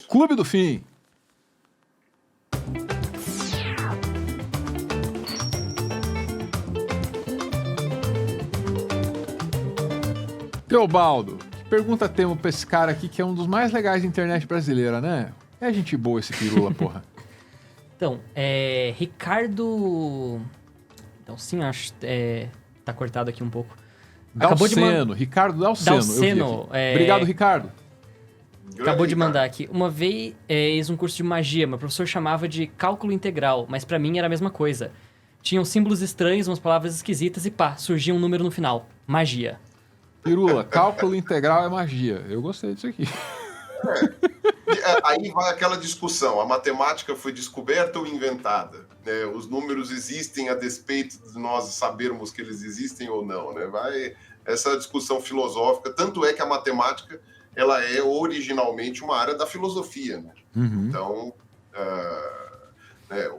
Clube do Fim. Teobaldo, que pergunta temos pra esse cara aqui, que é um dos mais legais da internet brasileira, né? É gente boa esse pirula, porra. Então, Ricardo... Então, sim, acho... tá cortado aqui um pouco. Dalceno, Ricardo Dalceno. Dalceno, Obrigado, Ricardo. Acabou de mandar aqui. Uma vez fiz um curso de magia, meu professor chamava de cálculo integral, mas pra mim era a mesma coisa. Tinham símbolos estranhos, umas palavras esquisitas e pá, surgia um número no final. Magia. Pirula, cálculo integral é magia. Eu gostei disso aqui. Aí vai aquela discussão, a matemática foi descoberta ou inventada? Né? Os números existem a despeito de nós sabermos que eles existem ou não, né? Vai essa discussão filosófica, tanto é que a matemática ela é originalmente uma área da filosofia, né? Uhum. Então,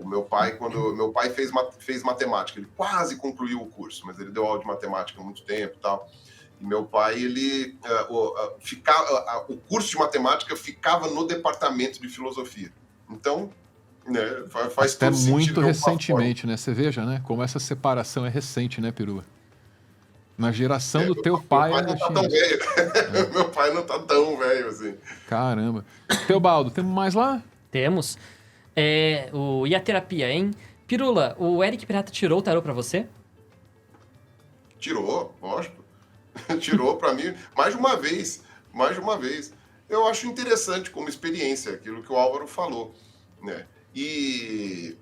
o meu pai, quando meu pai fez matemática, ele quase concluiu o curso, mas ele deu aula de matemática há muito tempo e tal. E meu pai, ele o curso de matemática ficava no departamento de filosofia. Então, né, faz até todo sentido. Muito recentemente, né? Você veja, né? Como essa separação é recente, né, Pirula? Na geração do teu pai... Meu pai não tá tão velho. Meu pai não tá tão velho, assim. Caramba. Teobaldo, temos mais lá? Temos. E a terapia, hein? Pirula, o Eric Pirata tirou o tarô pra você? Tirou, lógico. Tirou para mim mais de uma vez. Eu acho interessante como experiência, aquilo que o Álvaro falou, né? E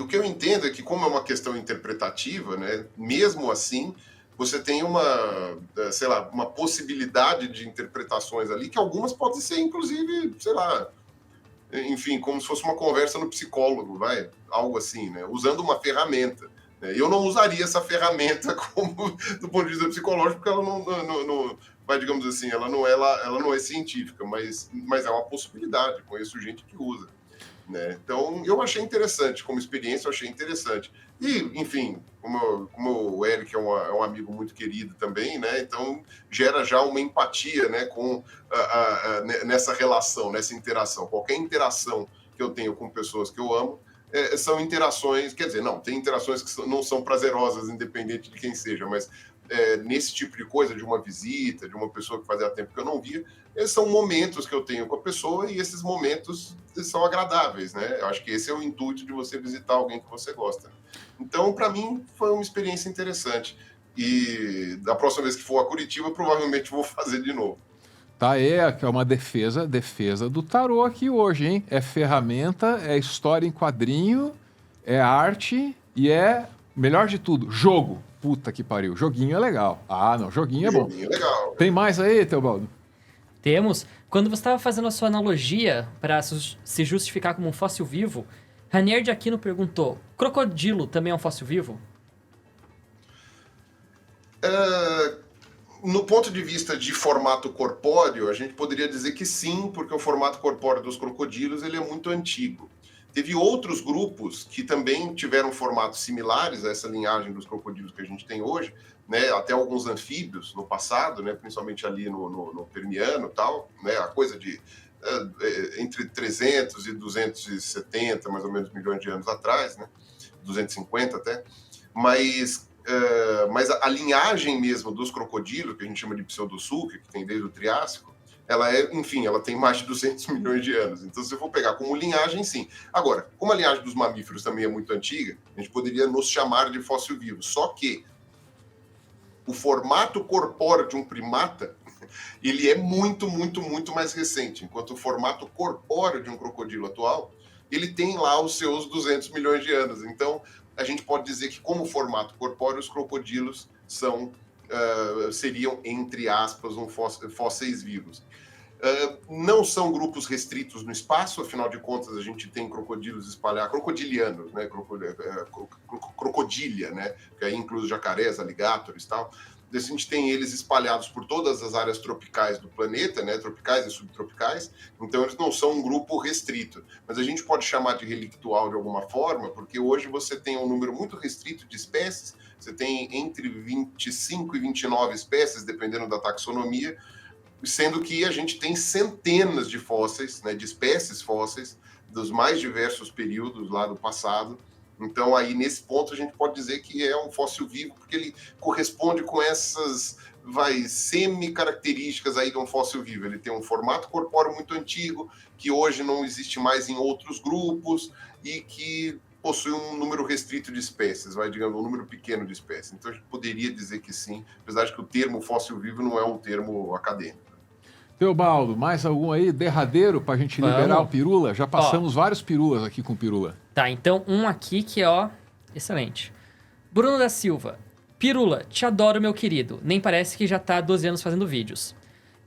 o que eu entendo é que, como é uma questão interpretativa, né, mesmo assim, você tem uma possibilidade de interpretações ali, que algumas podem ser, inclusive, enfim, como se fosse uma conversa no psicólogo, algo assim, né? Usando uma ferramenta. Eu não usaria essa ferramenta do ponto de vista psicológico, porque ela não digamos assim, ela não é científica, mas é uma possibilidade. Conheço gente que usa, né? Então, eu achei interessante, como experiência, eu achei interessante. E, enfim, como o Eric é um amigo muito querido também, né? Então, gera já uma empatia, né, nessa relação, nessa interação. Qualquer interação que eu tenho com pessoas que eu amo, são interações, quer dizer, tem interações que não são prazerosas, independente de quem seja, mas nesse tipo de coisa, de uma visita, de uma pessoa que fazia tempo que eu não via, são momentos que eu tenho com a pessoa e esses momentos são agradáveis, né? Eu acho que esse é o intuito de você visitar alguém que você gosta. Então, para mim, foi uma experiência interessante. E da próxima vez que for a Curitiba, provavelmente vou fazer de novo. Tá, que é uma defesa do tarô aqui hoje, hein? É ferramenta, é história em quadrinho, é arte e melhor de tudo, jogo. Puta que pariu, joguinho é legal. Ah, não, joguinho é bom. Joguinho é legal. Tem mais aí, Teobaldo? Temos. Quando você estava fazendo a sua analogia para se justificar como um fóssil vivo, Ranier de Aquino perguntou, crocodilo também é um fóssil vivo? No ponto de vista de formato corpóreo, a gente poderia dizer que sim, porque o formato corpóreo dos crocodilos ele é muito antigo. Teve outros grupos que também tiveram formatos similares a essa linhagem dos crocodilos que a gente tem hoje, né? Até alguns anfíbios no passado, né? Principalmente ali no Permiano e tal, né? A coisa de entre 300 e 270, mais ou menos, milhões de anos atrás, né? 250 até, mas a linhagem mesmo dos crocodilos, que a gente chama de pseudossuca, que tem desde o Triássico, ela tem mais de 200 milhões de anos. Então, se eu for pegar como linhagem, sim. Agora, como a linhagem dos mamíferos também é muito antiga, a gente poderia nos chamar de fóssil vivo. Só que o formato corpóreo de um primata, ele é muito, muito, muito mais recente, enquanto o formato corpóreo de um crocodilo atual, ele tem lá os seus 200 milhões de anos. Então, a gente pode dizer que, como formato corpóreo, os crocodilos seriam, entre aspas, fósseis vivos. Não são grupos restritos no espaço, afinal de contas, a gente tem crocodilos espalhados, crocodilianos, né? Crocodilia, né? Que aí inclui os jacarés, alligators e tal. A gente tem eles espalhados por todas as áreas tropicais do planeta, né? Tropicais e subtropicais, então eles não são um grupo restrito. Mas a gente pode chamar de relictual de alguma forma, porque hoje você tem um número muito restrito de espécies, você tem entre 25 e 29 espécies, dependendo da taxonomia, sendo que a gente tem centenas de fósseis, né, de espécies fósseis, dos mais diversos períodos lá do passado. Então, aí, nesse ponto, a gente pode dizer que é um fóssil vivo, porque ele corresponde com essas semi-características aí de um fóssil vivo. Ele tem um formato corpóreo muito antigo, que hoje não existe mais em outros grupos, e que possui um número restrito de espécies, digamos, um número pequeno de espécies. Então, a gente poderia dizer que sim, apesar de que o termo fóssil vivo não é um termo acadêmico. Teobaldo, mais algum aí derradeiro pra gente liberar o Pirula? Já passamos vários Pirulas aqui com o Pirula. Tá, então um aqui que é, excelente. Bruno da Silva. Pirula, te adoro, meu querido. Nem parece que já tá há 12 anos fazendo vídeos.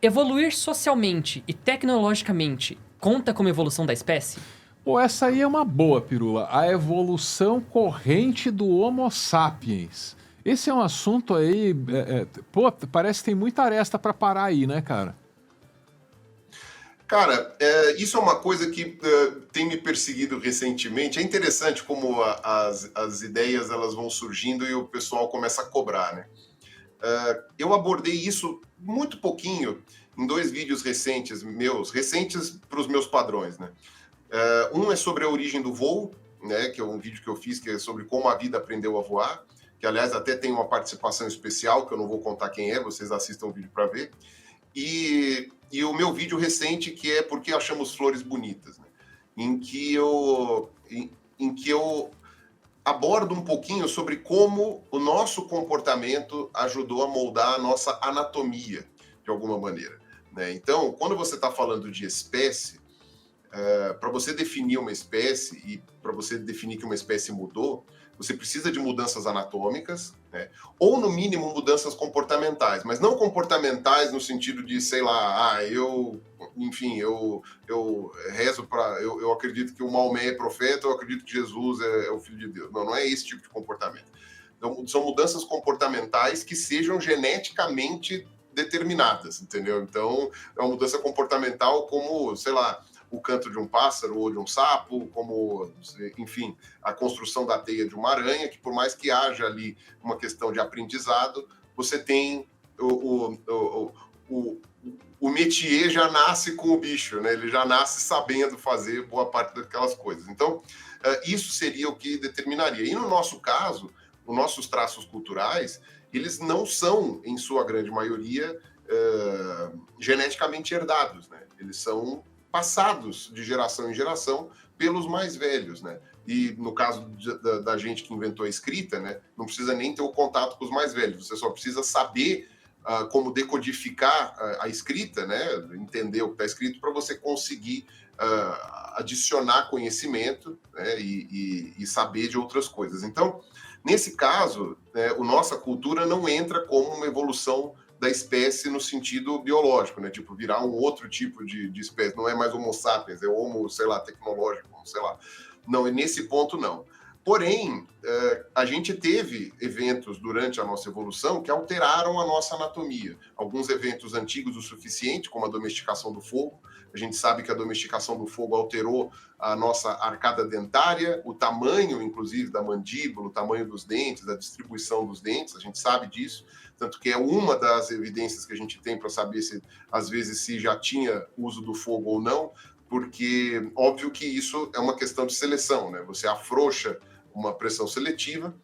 Evoluir socialmente e tecnologicamente conta como evolução da espécie? Pô, essa aí é uma boa, Pirula. A evolução corrente do Homo sapiens. Esse é um assunto aí... pô, parece que tem muita aresta pra parar aí, né, cara? Cara, isso é uma coisa que tem me perseguido recentemente. É interessante como as ideias elas vão surgindo e o pessoal começa a cobrar, né? Eu abordei isso muito pouquinho em 2 vídeos recentes meus, recentes para os meus padrões, né? Um é sobre a origem do voo, né? Que é um vídeo que eu fiz que é sobre como a vida aprendeu a voar, que aliás até tem uma participação especial que eu não vou contar quem é, vocês assistam o vídeo para ver. E o meu vídeo recente, que é Por que Achamos Flores Bonitas, né? em que eu abordo um pouquinho sobre como o nosso comportamento ajudou a moldar a nossa anatomia, de alguma maneira, né? Então, quando você está falando de espécie, para você definir uma espécie e para você definir que uma espécie mudou, você precisa de mudanças anatômicas, né? Ou no mínimo mudanças comportamentais, mas não comportamentais no sentido de, sei lá, eu rezo para, eu acredito que o Maomé é profeta, eu acredito que Jesus é o filho de Deus. Não é esse tipo de comportamento. Então, são mudanças comportamentais que sejam geneticamente determinadas, entendeu? Então, é uma mudança comportamental como, sei lá, o canto de um pássaro ou de um sapo, como, enfim, a construção da teia de uma aranha, que por mais que haja ali uma questão de aprendizado, você tem o métier já nasce com o bicho, né? Ele já nasce sabendo fazer boa parte daquelas coisas. Então, isso seria o que determinaria. E no nosso caso, os nossos traços culturais, eles não são, em sua grande maioria, geneticamente herdados, né? Eles são passados de geração em geração pelos mais velhos, né? E no caso da gente que inventou a escrita, né, não precisa nem ter o contato com os mais velhos, você só precisa saber como decodificar a escrita, né, entender o que está escrito para você conseguir adicionar conhecimento, né, e saber de outras coisas. Então, nesse caso, né, a nossa cultura não entra como uma evolução da espécie no sentido biológico, né? Tipo, virar um outro tipo de espécie. Não é mais Homo sapiens, é Homo, sei lá, tecnológico, sei lá. Não, nesse ponto não. Porém, a gente teve eventos durante a nossa evolução que alteraram a nossa anatomia. Alguns eventos antigos o suficiente, como a domesticação do fogo. A gente sabe que a domesticação do fogo alterou a nossa arcada dentária, o tamanho, inclusive, da mandíbula, o tamanho dos dentes, a distribuição dos dentes, a gente sabe disso. Tanto que é uma das evidências que a gente tem para saber se, às vezes, se já tinha uso do fogo ou não, porque, óbvio que isso é uma questão de seleção, né? Você afrouxa uma pressão seletiva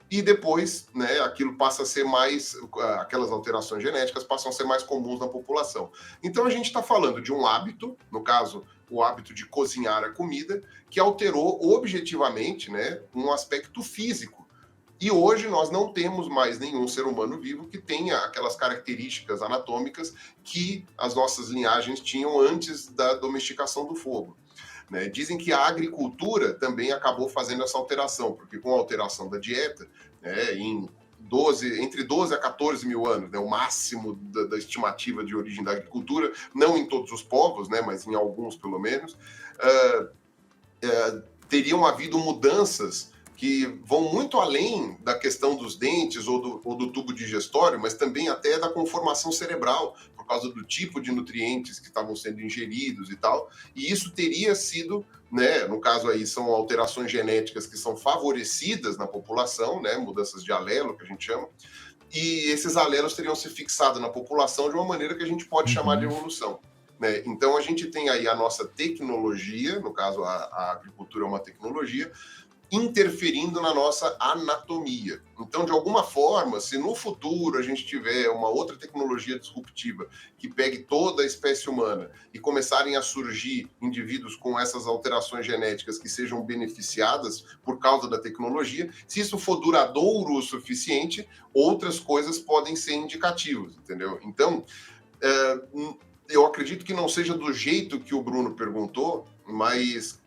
e depois, né, aquilo passa a ser mais, aquelas alterações genéticas passam a ser mais comuns na população. Então, a gente está falando de um hábito, no caso, o hábito de cozinhar a comida, que alterou objetivamente, né, um aspecto físico. E hoje nós não temos mais nenhum ser humano vivo que tenha aquelas características anatômicas que as nossas linhagens tinham antes da domesticação do fogo, né? Dizem que a agricultura também acabou fazendo essa alteração, porque com a alteração da dieta, né, entre 12 a 14 mil anos, né, o máximo da estimativa de origem da agricultura, não em todos os povos, né, mas em alguns pelo menos, teriam havido mudanças que vão muito além da questão dos dentes ou do tubo digestório, mas também até da conformação cerebral, por causa do tipo de nutrientes que estavam sendo ingeridos e tal. E isso teria sido, né, no caso aí, são alterações genéticas que são favorecidas na população, né, mudanças de alelo, que a gente chama, e esses alelos teriam se fixado na população de uma maneira que a gente pode chamar de evolução. Né? Então, a gente tem aí a nossa tecnologia, no caso, a agricultura é uma tecnologia, interferindo na nossa anatomia. Então, de alguma forma, se no futuro a gente tiver uma outra tecnologia disruptiva que pegue toda a espécie humana e começarem a surgir indivíduos com essas alterações genéticas que sejam beneficiadas por causa da tecnologia, se isso for duradouro o suficiente, outras coisas podem ser indicativas, entendeu? Então, eu acredito que não seja do jeito que o Bruno perguntou, mas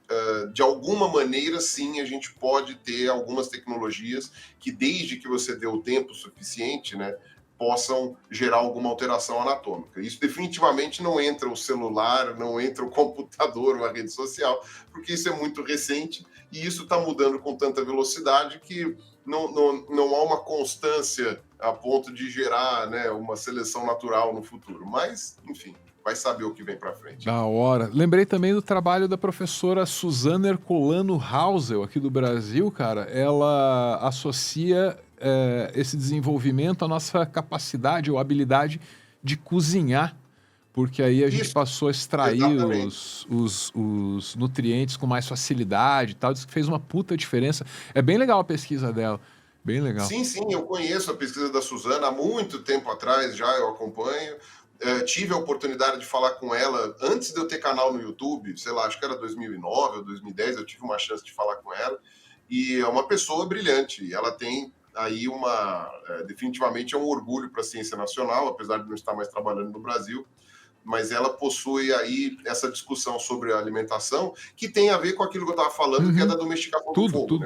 de alguma maneira, sim, a gente pode ter algumas tecnologias que, desde que você dê o tempo suficiente, né, possam gerar alguma alteração anatômica. Isso definitivamente não entra o celular, não entra o computador ou a rede social, porque isso é muito recente e isso está mudando com tanta velocidade que não há uma constância a ponto de gerar, né, uma seleção natural no futuro. Mas, enfim, vai saber o que vem para frente. Da hora. Lembrei também do trabalho da professora Suzana Ercolano Hausel, aqui do Brasil, cara. Ela associa esse desenvolvimento à nossa capacidade ou habilidade de cozinhar, porque aí a gente passou a extrair os nutrientes com mais facilidade e tal. Diz que fez uma puta diferença. É bem legal a pesquisa dela. Bem legal. Sim, eu conheço a pesquisa da Suzana há muito tempo atrás, já eu acompanho. Tive a oportunidade de falar com ela antes de eu ter canal no YouTube, sei lá, acho que era 2009 ou 2010, eu tive uma chance de falar com ela, e é uma pessoa brilhante, ela tem aí definitivamente é um orgulho para a ciência nacional, apesar de não estar mais trabalhando no Brasil, mas ela possui aí essa discussão sobre a alimentação, que tem a ver com aquilo que eu estava falando, que é da domesticação do fogo.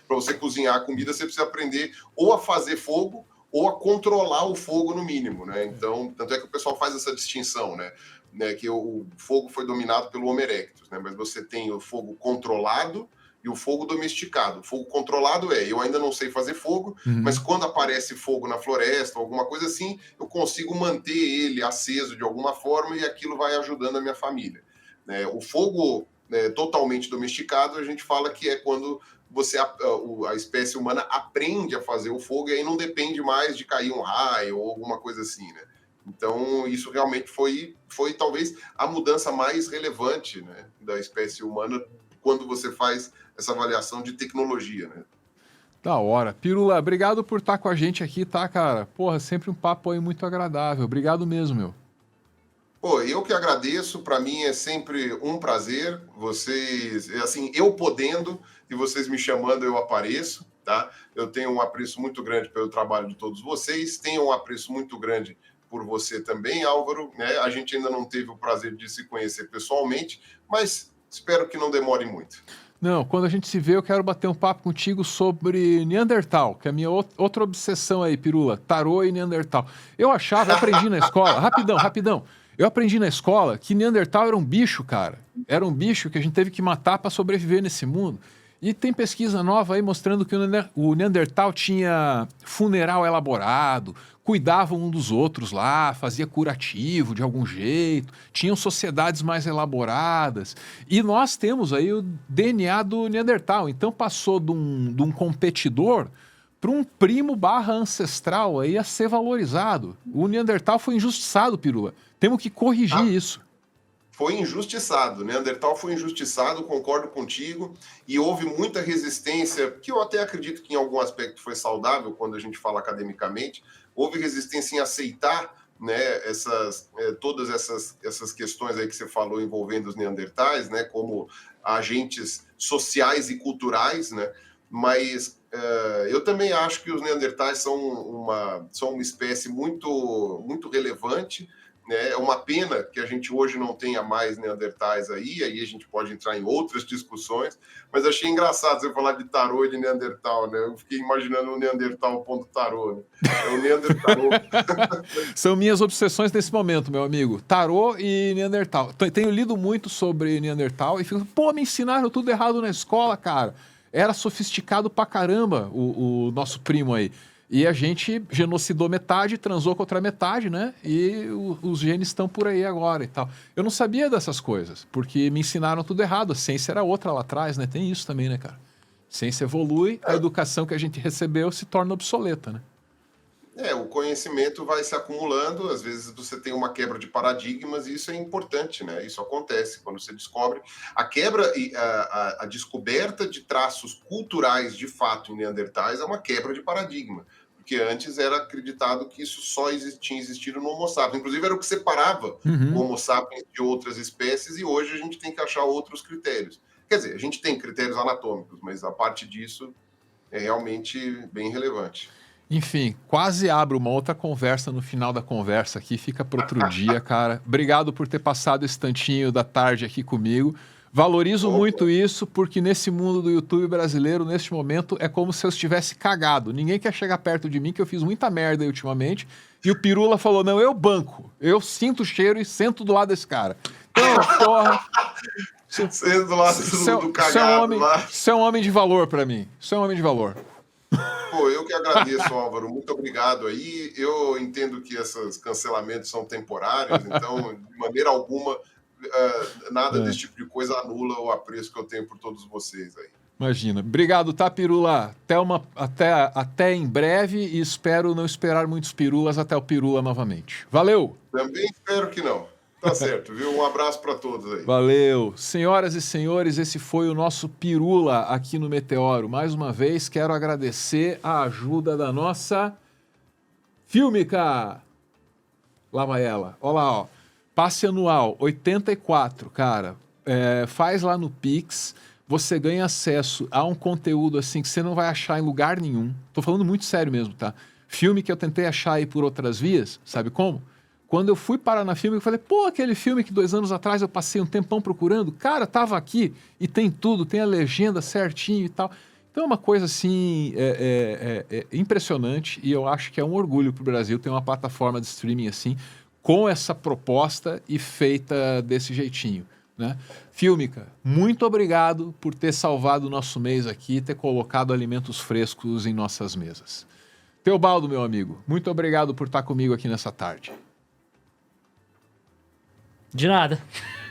Para você cozinhar a comida, você precisa aprender ou a fazer fogo, ou a controlar o fogo no mínimo, né? Então, tanto é que o pessoal faz essa distinção, né? Que o fogo foi dominado pelo Homo erectus, né? Mas você tem o fogo controlado e o fogo domesticado. O fogo controlado eu ainda não sei fazer fogo, mas quando aparece fogo na floresta, alguma coisa assim, eu consigo manter ele aceso de alguma forma e aquilo vai ajudando a minha família. O fogo totalmente domesticado, a gente fala que é quando a espécie humana aprende a fazer o fogo e aí não depende mais de cair um raio ou alguma coisa assim, né? Então, isso realmente foi talvez a mudança mais relevante, né, da espécie humana quando você faz essa avaliação de tecnologia, né? Da hora. Pirula, obrigado por estar com a gente aqui, tá, cara? Porra, sempre um papo aí muito agradável. Obrigado mesmo, meu. Pô, eu que agradeço, para mim é sempre um prazer, vocês, assim, eu podendo e vocês me chamando, eu apareço, tá? Eu tenho um apreço muito grande pelo trabalho de todos vocês, tenho um apreço muito grande por você também, Álvaro, né? A gente ainda não teve o prazer de se conhecer pessoalmente, mas espero que não demore muito. Não, quando a gente se vê, eu quero bater um papo contigo sobre Neandertal, que é a minha outra obsessão aí, Pirula, tarô e Neandertal. Eu aprendi na escola, rapidão. Eu aprendi na escola que Neandertal era um bicho, cara. Era um bicho que a gente teve que matar para sobreviver nesse mundo. E tem pesquisa nova aí mostrando que o Neandertal tinha funeral elaborado, cuidavam um dos outros lá, fazia curativo de algum jeito, tinham sociedades mais elaboradas. E nós temos aí o DNA do Neandertal. Então passou de um competidor para um primo / ancestral aí a ser valorizado. O Neandertal foi injustiçado, Pirula. Temos que corrigir isso. Foi injustiçado, Neandertal foi injustiçado, concordo contigo, e houve muita resistência, que eu até acredito que em algum aspecto foi saudável quando a gente fala academicamente, houve resistência em aceitar, né, todas essas questões aí que você falou envolvendo os neandertais, né, como agentes sociais e culturais, né, mas eu também acho que os neandertais são uma espécie muito, muito relevante. É uma pena que a gente hoje não tenha mais neandertais aí a gente pode entrar em outras discussões, mas achei engraçado você falar de tarô e de neandertal, né? Eu fiquei imaginando o neandertal ponto tarô, né? É o neandertal. São minhas obsessões nesse momento, meu amigo. Tarô e neandertal. Tenho lido muito sobre neandertal e fico, me ensinaram tudo errado na escola, cara. Era sofisticado pra caramba o nosso primo aí. E a gente genocidou metade, transou com outra metade, né? E os genes estão por aí agora e tal. Eu não sabia dessas coisas, porque me ensinaram tudo errado. A ciência era outra lá atrás, né? Tem isso também, né, cara? A ciência evolui, a educação que a gente recebeu se torna obsoleta, né? O conhecimento vai se acumulando, às vezes você tem uma quebra de paradigmas e isso é importante, né? Isso acontece quando você descobre. A quebra e a descoberta de traços culturais de fato em Neandertais é uma quebra de paradigma, porque antes era acreditado que isso só tinha existido no Homo sapiens. Inclusive era o que separava o Homo sapiens de outras espécies e hoje a gente tem que achar outros critérios. Quer dizer, a gente tem critérios anatômicos, mas a parte disso é realmente bem relevante. Enfim, quase abro uma outra conversa no final da conversa aqui, fica para outro dia, cara. Obrigado por ter passado esse tantinho da tarde aqui comigo. Valorizo muito isso, porque nesse mundo do YouTube brasileiro, neste momento, é como se eu estivesse cagado. Ninguém quer chegar perto de mim, que eu fiz muita merda aí ultimamente. E o Pirula falou, não, eu banco. Eu sinto o cheiro e sento do lado desse cara. Então, porra... Sendo do lado do cagado lá. Você é um homem de valor para mim. Você é um homem de valor. Pô, eu que agradeço, Álvaro. Muito obrigado aí. Eu entendo que esses cancelamentos são temporários, então, de maneira alguma, nada desse tipo de coisa anula o apreço que eu tenho por todos vocês aí. Imagina. Obrigado, tá, Pirula? Até em breve e espero não esperar muitos pirulas até o Pirula novamente. Valeu! Também espero que não. Tá certo, viu? Um abraço para todos aí. Valeu. Senhoras e senhores, esse foi o nosso Pirula aqui no Meteoro. Mais uma vez, quero agradecer a ajuda da nossa Fílmica. Lá vai ela. Olha lá, ó. Passe anual, 84, cara. Faz lá no Pix. Você ganha acesso a um conteúdo assim que você não vai achar em lugar nenhum. Tô falando muito sério mesmo, tá? Filme que eu tentei achar aí por outras vias, sabe como? Quando eu fui parar na Fílmica, eu falei, pô, aquele filme que 2 anos atrás eu passei um tempão procurando, cara, tava aqui e tem tudo, tem a legenda certinho e tal. Então é uma coisa assim impressionante e eu acho que é um orgulho pro Brasil ter uma plataforma de streaming assim, com essa proposta e feita desse jeitinho, né? Fílmica, muito obrigado por ter salvado o nosso mês aqui, ter colocado alimentos frescos em nossas mesas. Teobaldo, meu amigo, muito obrigado por estar comigo aqui nessa tarde. De nada.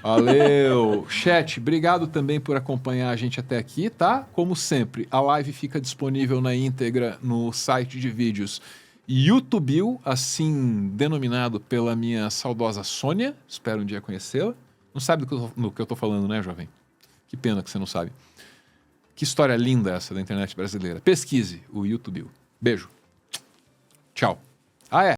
Valeu. Chat, obrigado também por acompanhar a gente até aqui, tá? Como sempre, a live fica disponível na íntegra no site de vídeos YouTube, assim denominado pela minha saudosa Sônia. Espero um dia conhecê-la. Não sabe do que eu tô falando, né, jovem? Que pena que você não sabe. Que história linda essa da internet brasileira. Pesquise o YouTube. Beijo. Tchau. Ah, é.